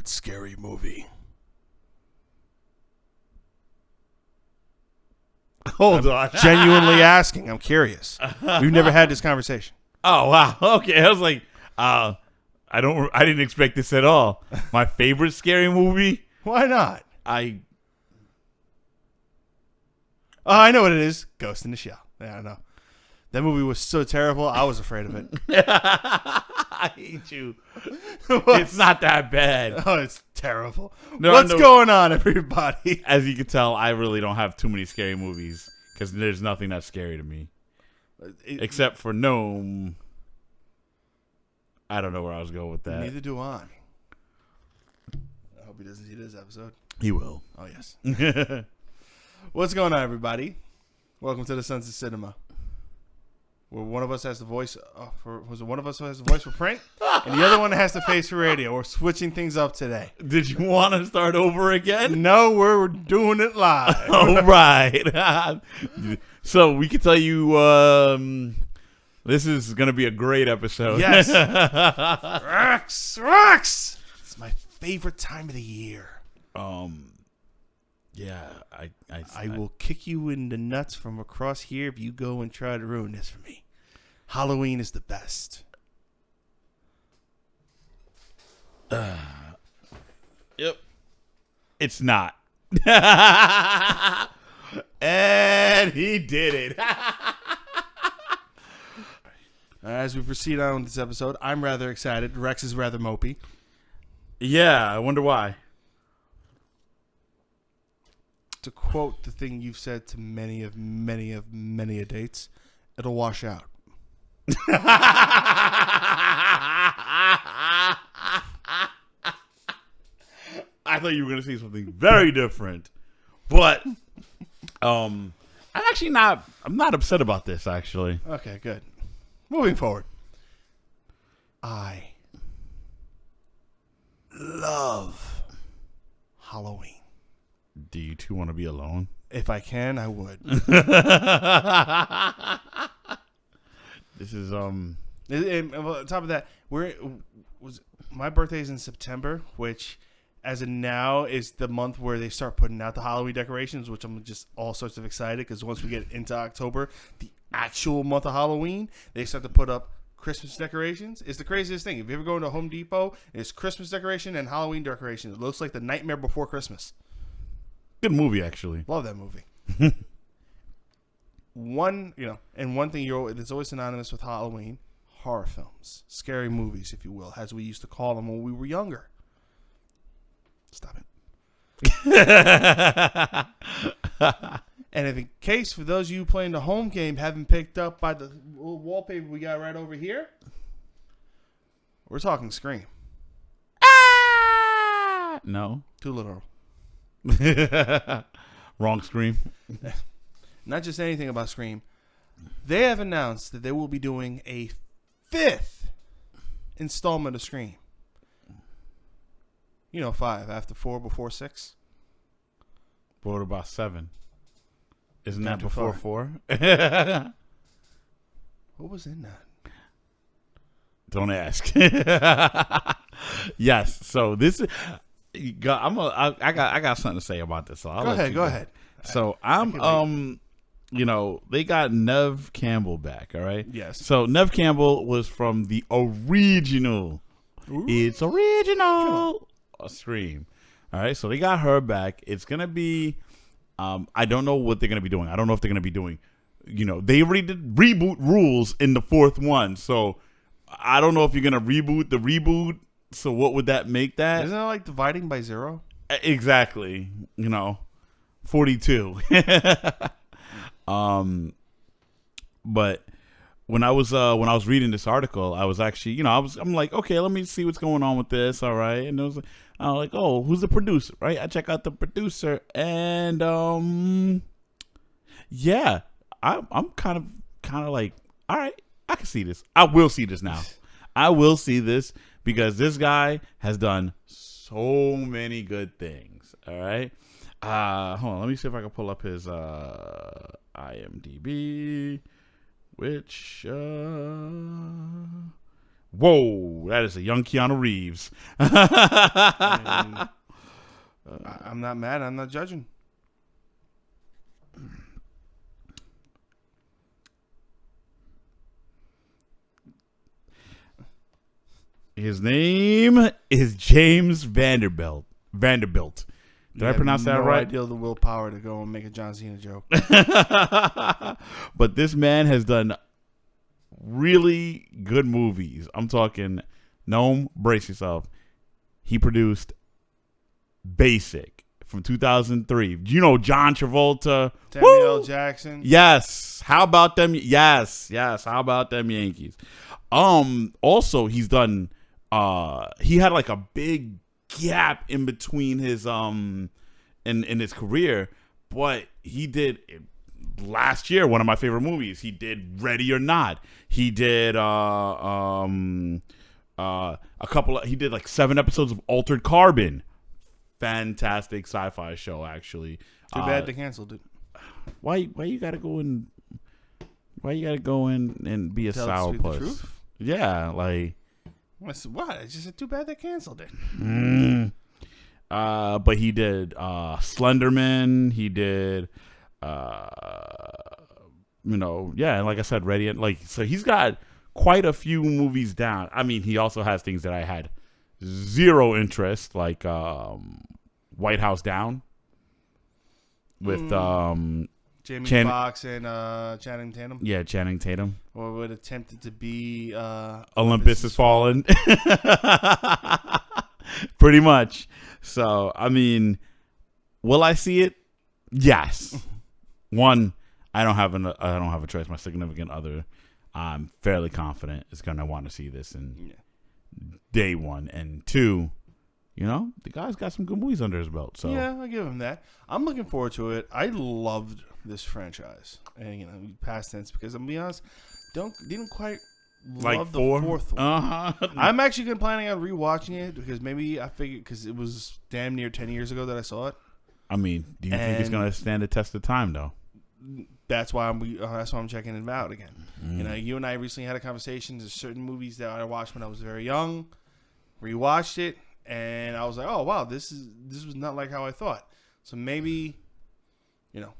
favorite scary movie? Hold on. Genuinely asking. I'm curious. We've never had this conversation. Oh, wow. Okay. I was like, I didn't expect this at all. My favorite scary movie? Why not? I I know what it is. Ghost in the Shell. Yeah, I know. That movie was so terrible, I was afraid of it. I hate you. It's not that bad. Oh, it's terrible. No, What's going on, everybody? As you can tell, I really don't have too many scary movies because there's nothing that's scary to me. Except for Gnome. I don't know where I was going with that. Neither do I. I hope he doesn't see this episode. He will. Oh, yes. What's going on, everybody? Welcome to the Sunset Cinema, where one of us has the voice one of us has the voice for print, and the other one has the face for radio. We're switching things up today. Did you want to start over again? No, we're doing it live. All right. So we can tell you this is going to be a great episode. Yes. Rex. It's my favorite time of the year. Yeah, I will kick you in the nuts from across here if you go and try to ruin this for me. Halloween is the best. Yep. It's not. And he did it. As we proceed on with this episode, I'm rather excited. Rex is rather mopey. Yeah, I wonder why. To quote the thing you've said to many a dates, it'll wash out. I thought you were going to say something very different. But I'm not upset about this, actually. Okay, good. Moving forward. I love Halloween. Do you two want to be alone? If I can, I would. This is And on top of that, my birthday's in September, which as of now is the month where they start putting out the Halloween decorations, which I'm just all sorts of excited because once we get into October, the actual month of Halloween, they start to put up Christmas decorations. It's the craziest thing. If you ever go into Home Depot, it's Christmas decoration and Halloween decoration. It looks like the Nightmare Before Christmas. good movie, actually. Love that movie. One thing that's always synonymous with Halloween: horror films, scary movies, if you will, as we used to call them when we were younger. Stop it. And if in case for those of you playing the home game haven't picked up by the little wallpaper we got right over here, we're talking Scream. No. Too literal. Wrong Scream. Not just anything about Scream. They have announced that they will be doing a 5th installment of Scream. 5 after 4 before 6. What about 7? Isn't Not that before 4? What was in that? Don't ask. Yes. So this is. I got something to say about this. So Go ahead. So they got Neve Campbell back. All right. Yes. So Neve Campbell was from the original. Ooh. It's original Scream. All right. So they got her back. It's gonna be. I don't know what they're gonna be doing. I don't know if they're gonna be doing. They already did reboot rules in the 4th one. So I don't know if you're gonna reboot the reboot. So what would that make that? Isn't that like dividing by 0? Exactly. 42. But when I was reading this article, I was actually, I'm like, okay, let me see what's going on with this. All right. And I was like, oh, who's the producer? Right. I check out the producer and, yeah, I'm kind of like, all right, I can see this. I will see this now. I will see this because this guy has done so many good things. All right. Hold on. Let me see if I can pull up his IMDb, which Whoa, that is a young Keanu Reeves. And I'm not mad. I'm not judging. His name is James Vanderbilt. Did I pronounce that no right? idea the willpower to go and make a John Cena joke. But this man has done really good movies. I'm talking, Gnome, brace yourself. He produced Basic from 2003. You know, John Travolta. Samuel L. Jackson. Yes. How about them? Yes. How about them Yankees? Also, he's done. He had like a big gap in between his in his career, but he did last year one of my favorite movies. He did Ready or Not. He did a couple. He did like 7 episodes of Altered Carbon. Fantastic sci-fi show, actually. Too bad they canceled it. Why you gotta go in? Why you gotta go in and be a sourpuss? Yeah, like. What? I just said too bad they canceled it. But he did Slenderman. He did, and like I said, Ready. So he's got quite a few movies down. I mean, he also has things that I had zero interest, like White House Down with Jamie Foxx and Channing Tatum. Yeah, Channing Tatum. Or would attempted to be Olympus Has Fallen. Pretty much. So, I mean, will I see it? Yes. One, I don't have a choice. My significant other, I'm fairly confident, is going to want to see this in day one. And 2, the guy's got some good movies under his belt. So yeah, I'll give him that. I'm looking forward to it. I loved this franchise, and past tense, because I'm gonna be honest, didn't quite love the 4th one. I'm actually planning on rewatching it because maybe I figured because it was damn near 10 years ago that I saw it. I mean, do you think it's gonna stand the test of time though? That's why I'm checking it out again. You and I recently had a conversation. There's certain movies that I watched when I was very young, rewatched it, and I was like, oh wow, this was not like how I thought. So maybe.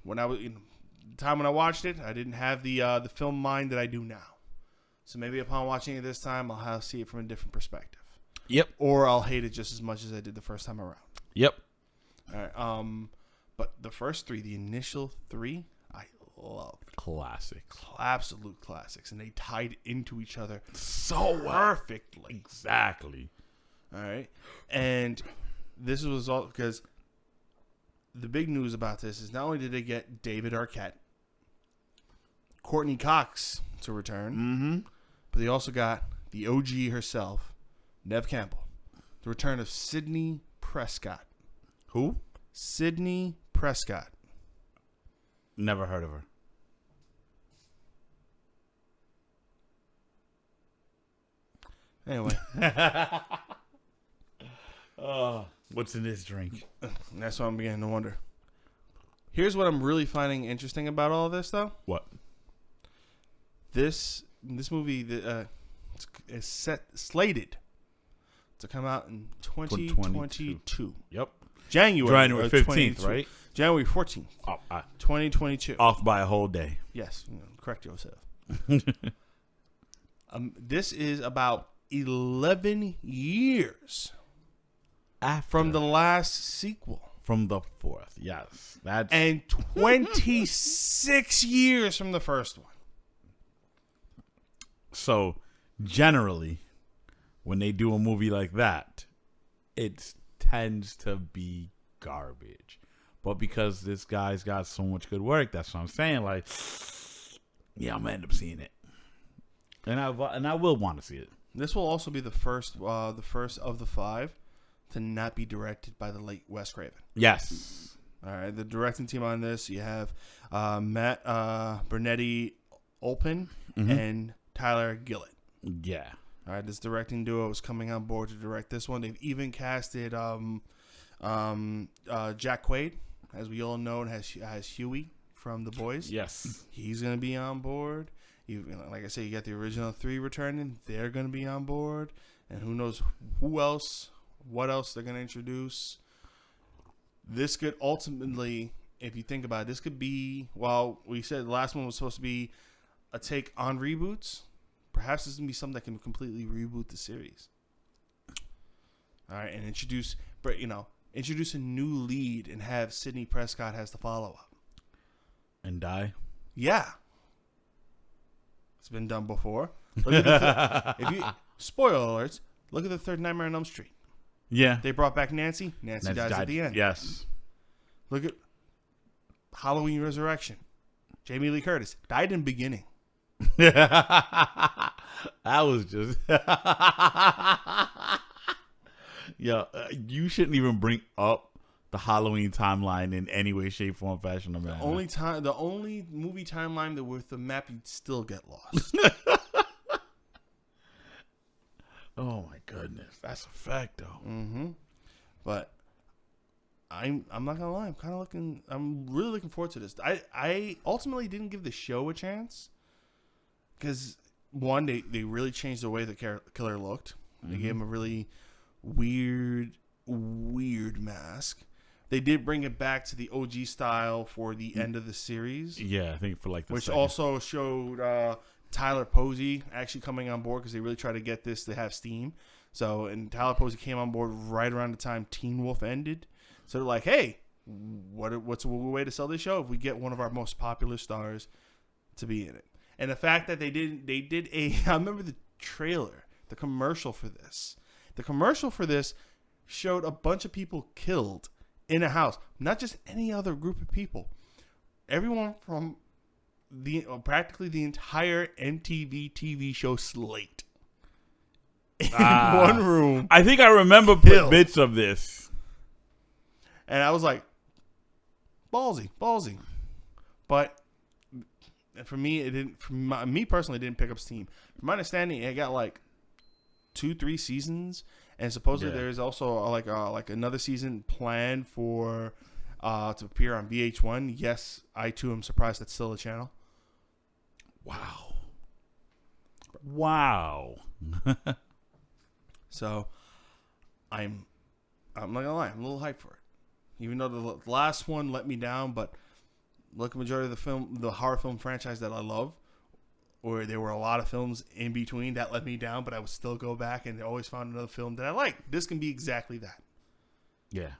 When I was the time when I watched it, I didn't have the film mind that I do now. So maybe upon watching it this time, I'll see it from a different perspective. Yep. Or I'll hate it just as much as I did the first time around. Yep. All right. But the first 3, the initial 3, I loved. Classics. Absolute classics, and they tied into each other so perfectly. Exactly. All right. And this was all because. The big news about this is not only did they get David Arquette, Courtney Cox to return, but they also got the OG herself, Neve Campbell, the return of Sidney Prescott. Who? Sidney Prescott. Never heard of her. Anyway. What's in this drink? That's what I'm beginning to wonder. Here's what I'm really finding interesting about all of this, though. What? This movie is slated to come out in 2022. Yep. January 15th, right? January 14th, 2022. Off by a whole day. Yes, correct yourself. This is about 11 years from the last sequel. From the 4th, yes. And 26 years from the first one. So, generally, when they do a movie like that, it tends to be garbage. But because this guy's got so much good work, that's what I'm saying. Like, yeah, I'm gonna end up seeing it, and I will want to see it. This will also be the first of the 5 to not be directed by the late Wes Craven. Yes. All right, the directing team on this, you have Matt Bernetti Olpin and Tyler Gillett. Yeah. All right, this directing duo is coming on board to direct this one. They've even casted Jack Quaid, as we all know, has Huey from The Boys. Yes. He's going to be on board. Like I said, you got the original 3 returning. They're going to be on board. And who knows who else, what else they're going to introduce. This could ultimately, if you think about it, this could be, well, we said the last one was supposed to be a take on reboots. Perhaps this is going to be something that can completely reboot the series. All right, and introduce a new lead and have Sidney Prescott has the follow-up. And die? Yeah. It's been done before. Spoiler alerts, look at the third Nightmare on Elm Street. Yeah. They brought back Nancy. Nancy dies at the end. Yes. Look at Halloween Resurrection. Jamie Lee Curtis died in the beginning. That was just... Yo, you shouldn't even bring up the Halloween timeline in any way, shape, form, fashion, or manner. The only movie timeline that with the map you'd still get lost. Oh my goodness, that's a fact though. Mm-hmm. But I'm not gonna lie, I'm really looking forward to this. I ultimately didn't give the show a chance because one, they really changed the way the killer looked. They gave him a really weird mask. They did bring it back to the OG style for the end of the series. Yeah, I think for like the which second. also showed Tyler Posey actually coming on board because they really tried to get this to have steam. So, and Tyler Posey came on board right around the time Teen Wolf ended. So they're like, hey, what's a way to sell this show if we get one of our most popular stars to be in it? And the fact that they did I remember the trailer, the commercial for this. The commercial for this showed a bunch of people killed in a house, not just any other group of people. Everyone from practically the entire MTV TV show slate in one room. I think I remember bits of this, and I was like, ballsy. But for me, it didn't. For me personally, it didn't pick up steam. From my understanding, it got like 2-3 seasons, and supposedly there's also like another season planned for to appear on VH1. Yes, I too am surprised that's still a channel. Wow. So I'm not gonna lie, I'm a little hyped for it. Even though the last one let me down, but look, majority of the horror film franchise that I love, or there were a lot of films in between that let me down, but I would still go back and always found another film that I like. This can be exactly that. Yeah.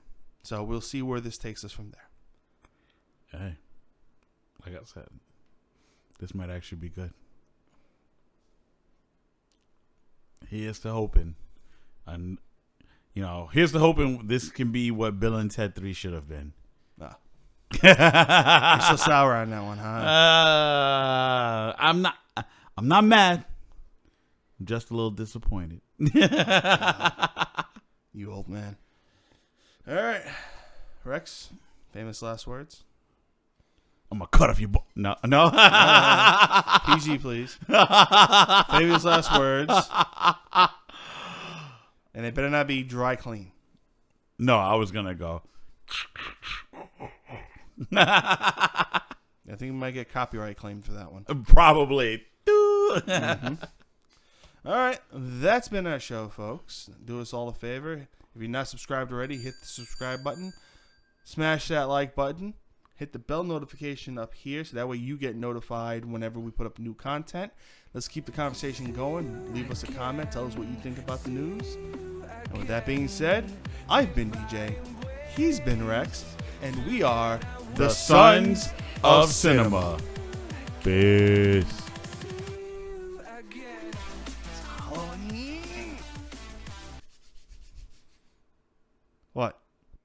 So we'll see where this takes us from there. Hey, like I said, this might actually be good. Here's to hoping. And, here's to hoping this can be what Bill and Ted 3 should have been. Nah. You're so sour on that one, huh? I'm not mad. I'm just a little disappointed. You old man. All right. Rex, famous last words? I'm going to cut off your... No. PG, please. Famous last words. And they better not be dry clean. No, I was going to go. I think we might get copyright claimed for that one. Probably. Mm-hmm. All right. That's been our show, folks. Do us all a favor. If you're not subscribed already, hit the subscribe button. Smash that like button. Hit the bell notification up here so that way you get notified whenever we put up new content. Let's keep the conversation going. Leave us a comment. Tell us what you think about the news. And with that being said, I've been DJ. He's been Rex. And we are the Sons of Cinema. Peace.